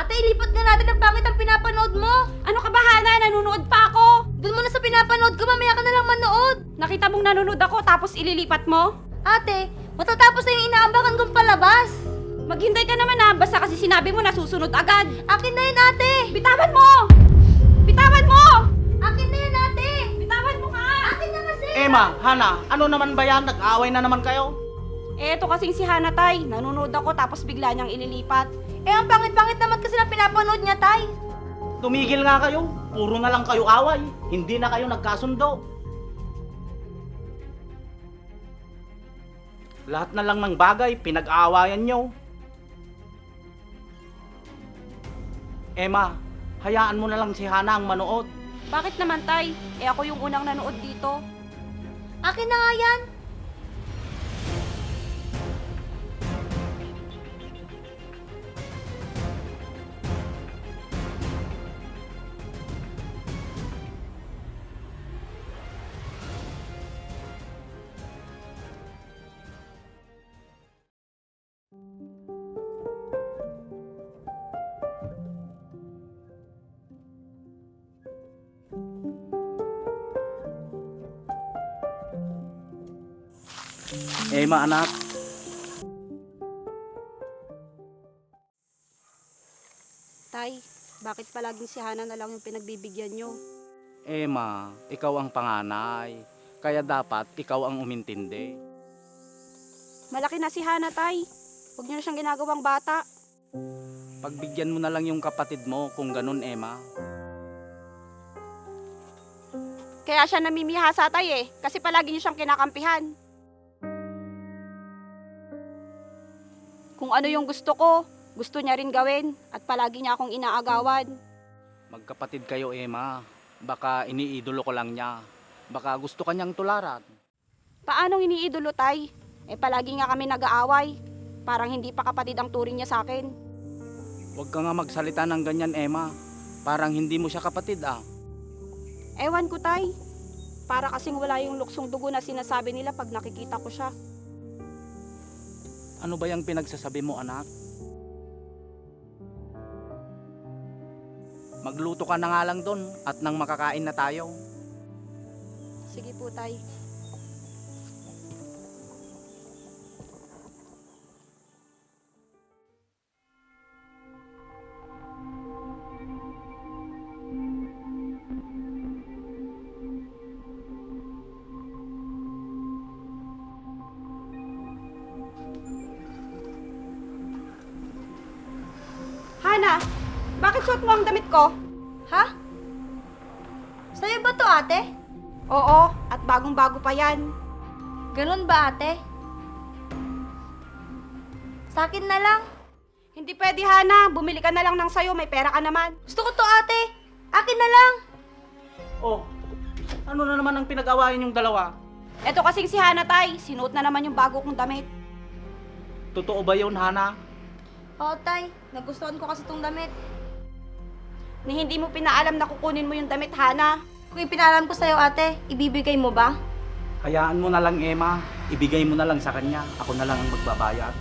Ate, ilipat nga natin ang pangit ang pinapanood mo. Ano ka ba, Hana? Nanonood pa ako. Doon mo na sa pinapanood ko, mamaya ka na lang manood. Nakita mong nanonood ako tapos ililipat mo? Ate, matatapos na yung inaambakan kong palabas. Maghintay ka naman na, basta kasi sinabi mo na susunod agad. Akin na yun, ate. Bitawan mo! Bitawan mo! Akin na yun, ate. Bitawan mo ka! Akin na kasi. Emma, Hana, ano naman ba yan? Nag-aaway na naman kayo? Eto kasing si Hana, tay. Nanonood ako tapos bigla niyang ililipat. Ang pangit-pangit naman kasi na pinapanood niya, tay. Tumigil nga kayo. Puro na lang kayo away. Hindi na kayo nagkasundo. Lahat na lang ng bagay, pinag-aawayan nyo. Emma, hayaan mo na lang si Hana ang manood. Bakit naman, tay? Ako yung unang nanood dito. Akin na nga yan. Emma, anak. Tay, bakit palaging si Hana na lang yung pinagbibigyan nyo? Emma, ikaw ang panganay. Kaya dapat ikaw ang umintindi. Malaki na si Hana, tay. Huwag nyo na siyang ginagawang bata. Pagbigyan mo na lang yung kapatid mo kung ganun, Emma. Kaya siya namimihasa, tay kasi palagi nyo siyang kinakampihan. Kung ano yung gusto ko, gusto niya rin gawin at palagi niya akong inaagawan. Magkapatid kayo, Emma. Baka iniidolo ko lang niya. Baka gusto kanyang tularan. Paanong iniidolo, tay? Palagi nga kami nag-aaway. Parang hindi pa kapatid ang turing niya sa akin. Huwag ka nga magsalita ng ganyan, Emma. Parang hindi mo siya kapatid, ah. Ewan ko, tay. Para kasing wala yung luksong dugo na sinasabi nila pag nakikita ko siya. Ano ba yung pinagsasabi mo, anak? Magluto ka na nga lang doon at nang makakain na tayo. Sige po, tay. Hana, bakit suot mo ang damit ko? Ha? Sa'yo ba to, ate? Oo, at bagong-bago pa yan. Ganun ba, ate? Sa akin na lang. Hindi pwede, Hana. Bumili ka na lang ng sayo, may pera ka naman. Gusto ko to, ate. Akin na lang. Oh, ano na naman ang pinag-awayan yung dalawa? Eto kasing si Hana, tay. Sinuot na naman yung bago kong damit. Totoo ba yun, Hana? Oo, tay. Nagustuhan ko kasi tong damit. Ni hindi mo pinaalam na kukunin mo yung damit, Hana. Kung ipinalam ko sa'yo, ate, ibibigay mo ba? Hayaan mo na lang, Emma. Ibigay mo na lang sa kanya. Ako na lang ang magbabayad.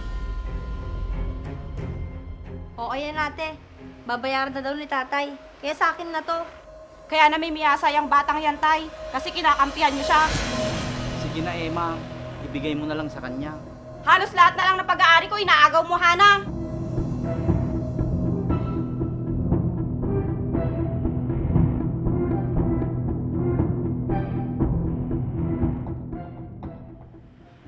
Oo, ayan, ate. Babayaran na daw ni tatay. Kaya sa akin na to. Kaya namimiyasa yung batang yan, tay. Kasi kinakampihan niyo siya. Sige na, Emma. Ibigay mo na lang sa kanya. Halos lahat na lang ng pag-aari ko, inaagaw mo, Hana.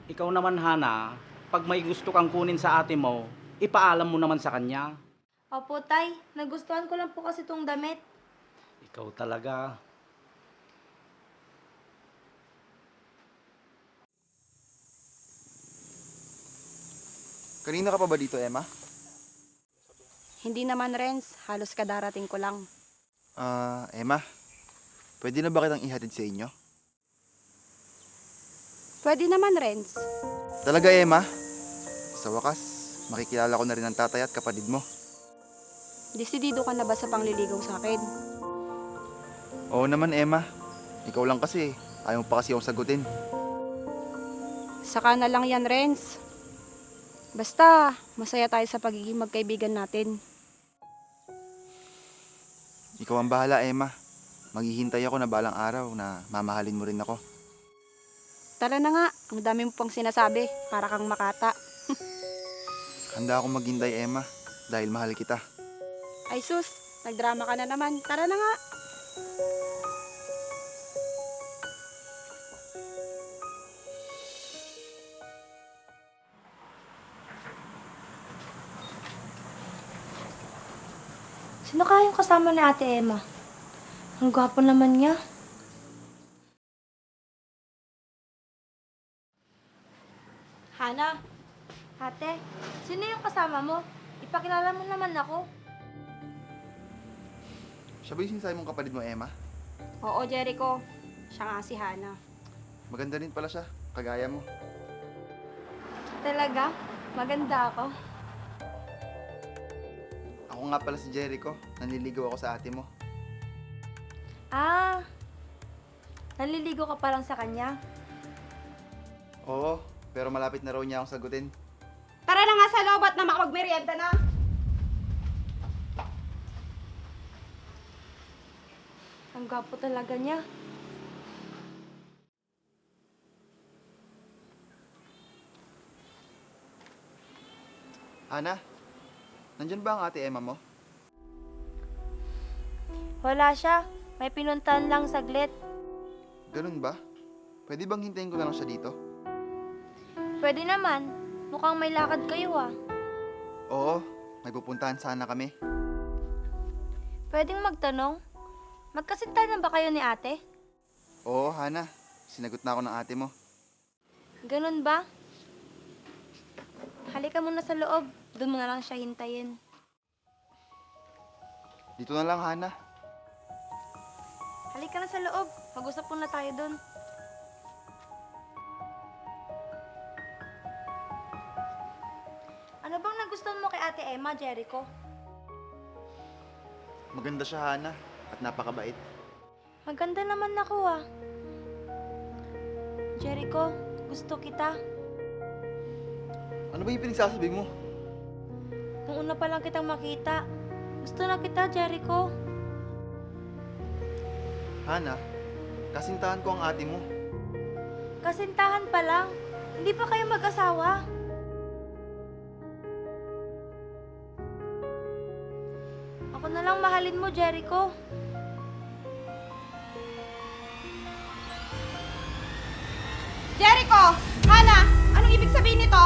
Ikaw naman, Hana, pag may gusto kang kunin sa ate mo, ipaalam mo naman sa kanya. Opo, tay. Nagustuhan ko lang po kasi tong damit. Ikaw talaga. Kanina ka pa ba dito, Emma? Hindi naman, Renz. Halos kadarating ko lang. Emma, pwede na ba kitang ihatid sa inyo? Pwede naman, Renz. Talaga, Emma? Sa wakas, makikilala ko na rin ang tatay at kapatid mo. Desidido ka na ba sa pangliligaw sa akin? Oo naman, Emma. Ikaw lang kasi, ayaw mo pa kasi akong sagutin. Saka na lang yan, Renz. Basta, masaya tayo sa pagiging magkaibigan natin. Ikaw ang bahala, Emma. Maghihintay ako na balang araw na mamahalin mo rin ako. Tara na nga, ang dami mo pang sinasabi, para kang makata. Handa akong maghintay, Emma, dahil mahal kita. Ay sus, nagdrama ka na naman. Tara na nga. Sino kaya yung kasama ni Ate Emma? Ang gwapo naman niya. Hana, Ate, sino yung kasama mo? Ipakilala mo naman ako. Siya ba yung sinasabi mong kapatid mo, Emma? oo Jericho, siya nga si Hana. Maganda rin pala siya, kagaya mo. Talaga? Maganda ako. Ako nga pala si Jericho, nanliligaw ako sa ate mo. Ah, naliligo ka pa lang sa kanya? Oo, pero malapit na raw niya akong sagutin. Tara na nga sa loob at na makapagmerienda na. Ang gwapo talaga niya. Hana, nandyan ba ang ate Emma mo? Wala siya. May pinuntahan lang saglit. Ganun ba? Pwede bang hintayin ko na lang siya dito? Pwede naman. Mukhang may lakad kayo ah. Oo, may pupuntahan sana kami. Pwedeng magtanong? Magkasintahan na ba kayo ni ate? Oo, Hana, sinagot na ako ng ate mo. Ganun ba? Halika muna sa loob. Doon mo na lang siya hintayin. Dito na lang, Hana. Halika na sa loob. Mag-usap muna tayo doon. Ano bang nagustuhan mo kay Ate Emma, Jericho? Maganda siya, Hana, at napakabait. Maganda naman ako ah. Jericho, gusto kita. Ano ba yung pinagsasabi mo? Nung una pa lang kitang makita. Gusto na kita, Jericho. Hana, kasintahan ko ang ate mo. Kasintahan pa lang. Hindi pa kayo mag-asawa. Ako na lang mahalin mo, Jericho. Jericho! Hana! Anong ibig sabihin nito?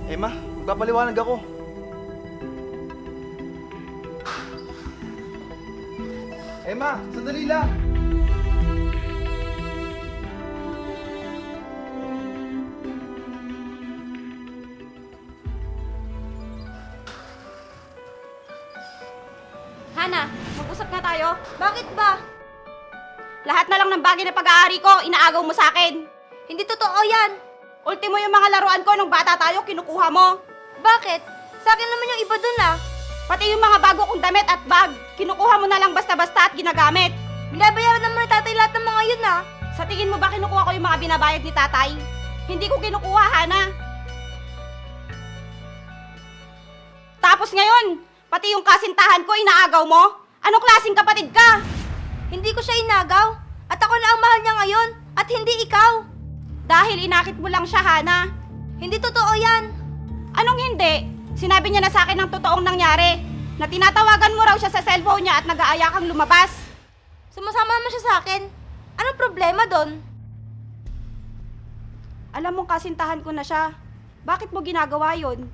Emma, magpapaliwanag ako. Emma, sandali lang! Hana, mag-usap nga tayo. Bakit ba? Lahat na lang ng bagay na pag-aari ko, inaagaw mo sa akin. Hindi totoo yan. Ultimo yung mga laruan ko nung bata tayo, kinukuha mo. Bakit? Sa akin naman yung iba dun ah. Pati yung mga bago kong damit at bag, kinukuha mo na lang basta-basta at ginagamit. Binabayaran naman ni tatay lahat ng mga yun ah. Sa tingin mo ba kinukuha ko yung mga binabayad ni tatay? Hindi ko kinukuha, Hana. Tapos ngayon, pati yung kasintahan ko, inaagaw mo? Anong klaseng kapatid ka? Hindi ko siya inagaw. At ako na ang mahal niya ngayon. At hindi ikaw. Dahil inakit mo lang siya, Hana. Hindi totoo yan. Anong hindi? Sinabi niya na sa akin ang totoong nangyari. Na tinatawagan mo raw siya sa cellphone niya at nag-aaya kang lumabas. Sumasama naman siya sa akin. Anong problema doon? Alam mong kasintahan ko na siya. Bakit mo ginagawa yon?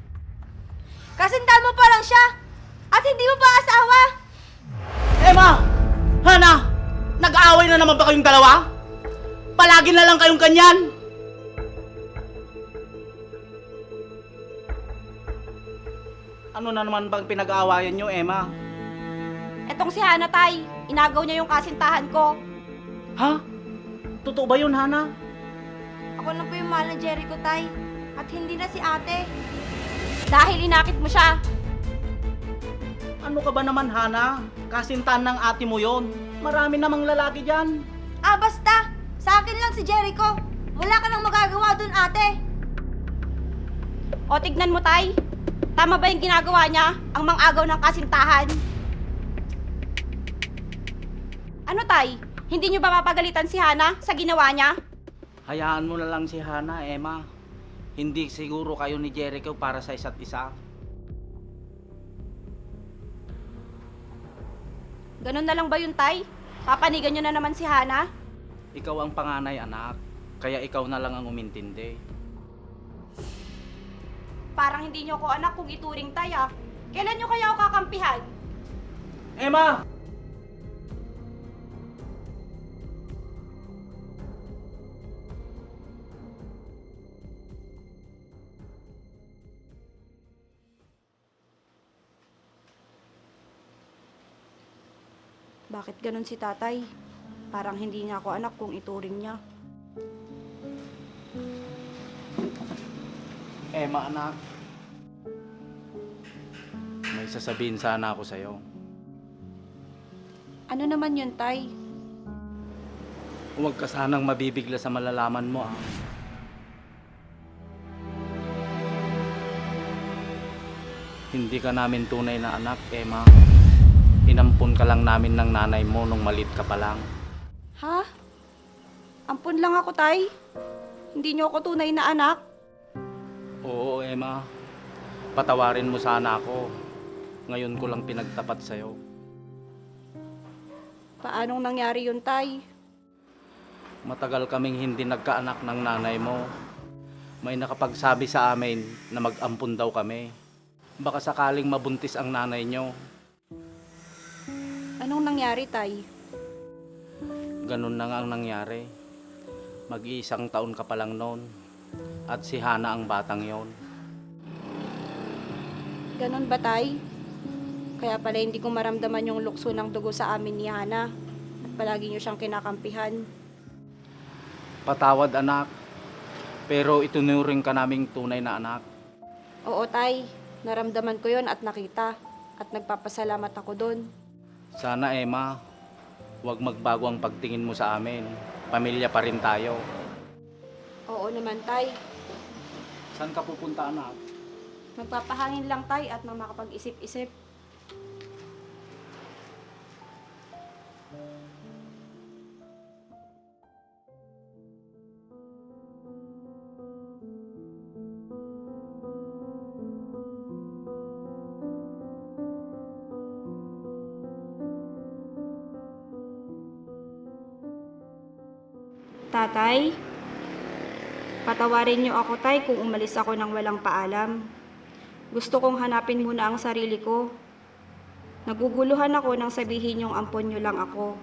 Kasintahan mo pa lang siya. At hindi mo pa asawa. Emma! Hana! Nag-aaway na naman ba kayong dalawa? Palagi na lang kayong kanyan! Ano na naman bang pinag-aawayan nyo, Emma? Etong si Hana, tay. Inagaw niya yung kasintahan ko. Ha? Totoo ba yun, Hana? Ako na po yung mahal ni Jericho, tay. At hindi na si ate. Dahil inakit mo siya. Ano ka ba naman, Hana? Kasintahan ng ate mo yon. Marami namang lalaki dyan. Ah, basta. Sa akin lang si Jericho. Wala ka nang magagawa doon, ate. O tignan mo, tay. Tama ba yung ginagawa niya? Ang mang-agaw ng kasintahan? Ano tay? Hindi nyo ba mapagalitan si Hana sa ginawa niya? Hayaan mo na lang si Hana, Emma. Hindi siguro kayo ni Jericho para sa isa't isa. Ganun na lang ba yun tay? Papanigan nyo na naman si Hana? Ikaw ang panganay, anak. Kaya ikaw na lang ang umintindi. Parang hindi nyo ako anak kung ituring tay ah. Kailan nyo kaya ako kakampihan? Emma! Bakit ganun si tatay? Parang hindi niya ako anak kung ituring niya. Emma, anak. May sasabihin sana ako sa'yo. Ano naman yun tay? Huwag ka sanang mabibigla sa malalaman mo, ah. Hindi ka namin tunay na anak, Emma. Inampun ka lang namin ng nanay mo nung malit ka pa lang. Ha? Ampun lang ako tay. Hindi niyo ako tunay na anak. Oo, Emma. Patawarin mo sana ako. Ngayon ko lang pinagtapat sa'yo. Paanong nangyari yun tay? Matagal kaming hindi nagkaanak ng nanay mo. May nakapagsabi sa amin na mag-ampun daw kami. Baka sakaling mabuntis ang nanay nyo. Anong nangyari tay? Ganun na nga ang nangyari. Mag-iisang taon ka pa lang noon. At si Hana ang batang yon. Ganon ba tay? Kaya pala hindi ko maramdaman yung lukso ng dugo sa amin ni Hana. At palagi niyo siyang kinakampihan. Patawad, anak. Pero itunuring ka naming tunay na anak. Oo tay, naramdaman ko yon at nakita. At nagpapasalamat ako doon. Sana, Emma, huwag magbago ang pagtingin mo sa amin. Pamilya pa rin tayo. Oo naman tay. Saan ka pupunta, anak? Magpapahangin lang tay at nang makapag-isip-isip. Tatay, patawarin niyo ako tay kung umalis ako ng walang paalam. Gusto kong hanapin muna ang sarili ko. Naguguluhan ako nang sabihin yung ampon niyo lang ako.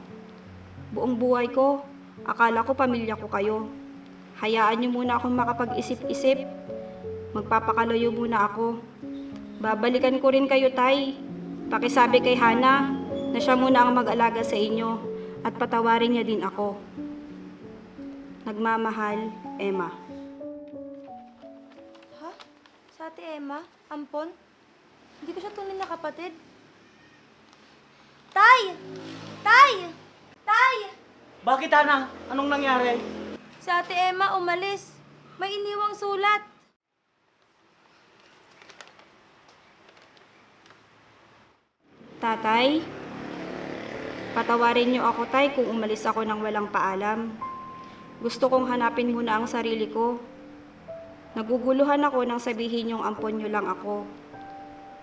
Buong buhay ko, akala ko pamilya ko kayo. Hayaan niyo muna akong makapag-isip-isip. Magpapakalayo muna ako. Babalikan ko rin kayo tay. Pakisabi kay Hana na siya muna ang mag-alaga sa inyo at patawarin niya din ako. Nagmamahal, Emma. Ha? Sa ate Emma? Ampon? Hindi ko siya tunay na kapatid. Tay! Tay! Tay! Bakit, Hana? Anong nangyari? Sa ate Emma umalis. May iniwang sulat. Tatay, patawarin niyo ako tay kung umalis ako ng walang paalam. Gusto kong hanapin muna ang sarili ko. Naguguluhan ako nang sabihin yung ampon niyo lang ako.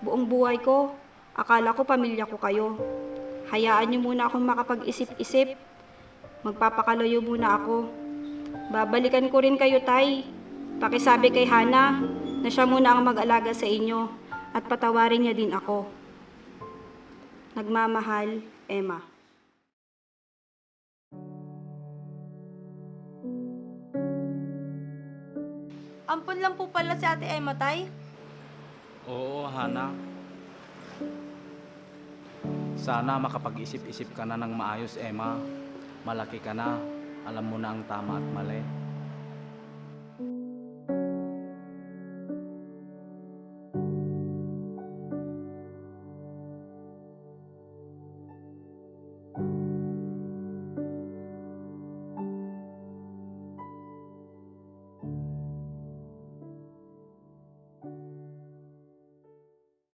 Buong buhay ko, akala ko pamilya ko kayo. Hayaan niyo muna akong makapag-isip-isip. Magpapakalayo muna ako. Babalikan ko rin kayo, tay. Pakisabi kay Hana na siya muna ang mag-alaga sa inyo at patawarin niya din ako. Nagmamahal, Emma. Ampon lang po pala si ate Emma, tay. Oo, Hana. Sana makapag-isip-isip ka na ng maayos, Emma. Malaki ka na. Alam mo na ang tama at mali.